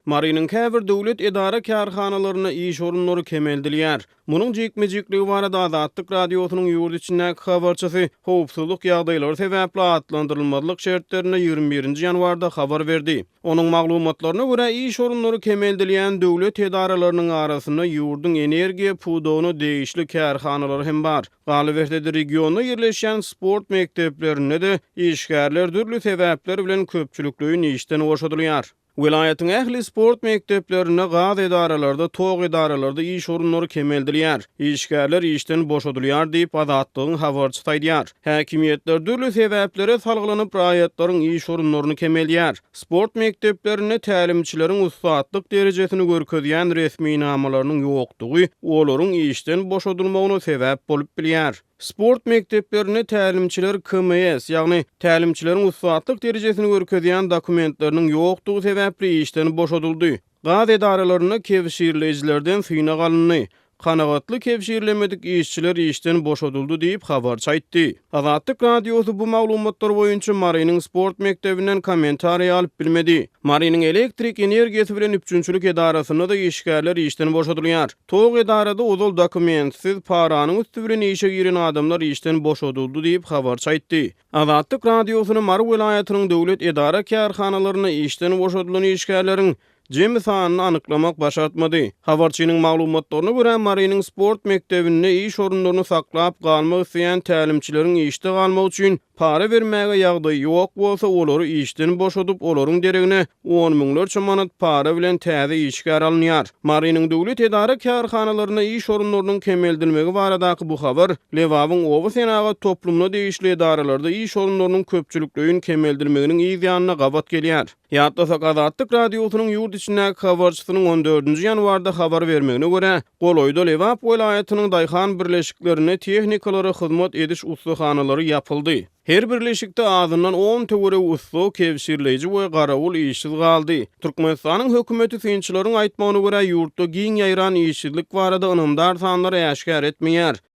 Marynyň käbir döwlet edara kärhanalarına iş orunlary kemeldilýär. Munyň jekmejekli barada Azatlyk radiosynyň ýurt içindäki habarçysy howpsuzlyk ýagdaýlary sebäpli atlandyrylmalyk şertlerine 21-nji ýanwarda habar berdi. Onuň maglumatlaryna görä iş orunlary kemeldilýän döwlet edaralarynyň arasynda ýurduň energiýa pudowyny değişli kärhanalary hem bar. Galyberdi regionda ýerleşen sport mekteplerinde de işgärler türlü sebäpler bilen köpçülikliğin işden boşadylýar. Vilayatyň ähli sport mekteplerine gaz edaralarda, tog edaralarda iş orunlary kemeldilýär. İşgärler işden boşadylýar diýip Azatlygyň habarçy taýdýar. Häkimiýetler dürli sebäplere salgylanyp raýatlaryň iş orunlaryny kemeldýär. Sport mekteplerine tälimçileriň ustaatlyk derejesini görkezýän resmi namalarynyň ýokdugy olaryň işden boşadylmagyna sebäp bolup bilýär. Sport mekteplerine tälimçiler KMS, ýagny tälimçileriň ustaatlyk derejesini görkezýän dokumentleriniň ýokdugy sebäpli işden boşadyldy. Gaz edaralaryna kevşirlejilerden syna galyndy. Kanagatly kevşirlemedik işçiler işden boşadyldy diýip habar çaýtdy. Azatlyk radiosy bu maglumatlar boýunça Marynyň sport mektebinden kommentariýa alyp bilmedi. Marynyň elektrik energiýasy bilen üçünçülük edarasyna da işgärler işden boşadylýar. Tog edarada ozal dokumentsiz paranyň üstü bilen işe giren adamlar işden boşadyldy diýip habar çaýtdy. Azatlyk radiosyny Mary vilayatynyň döwlet edara kärhanalaryna işden boşadylan işgärleriň jemi sanyny anyklamak başartmady. Habarçynyň maglumatlaryna görä Marynyň sport mektebinde iş orunlaryny saklap galmak isleýän tälimçileriň işde galmak üçin para bermäge ýagdaý ýok bolsa olary işden boşadyp olaryň deregine 10 miňlerçe manat para bilen täze işgär alynýar. Marynyň döwlet edara kärhanalaryna iş orunlarynyň kemeldilmegi baradaky bu habar Lewawyň owa senaga toplumna değişli edaralarda iş orunlarynyň köpçülikliğin kemeldilmeginiň ýa gabat gelýär. Ýatlasak Azatlyk radiosynyň ýurt içindäki habarçysynyň 14-nji ýanwarda habar bermegine görä, Goloýda Lewap vilayatynyň daýhan birleşiklerine tehnikalary hyzmat ediş ustahanalary ýapyldy. Her birleşikde azyndan 10 töwere usta kevşirleji we garawul işsiz galdy. Türkmenistanyň hökümeti synçylaryň aýtmagyna görä ýurtda giň ýaýran işsizlik barada ynamdar sanlary ýaşgär etmeýär.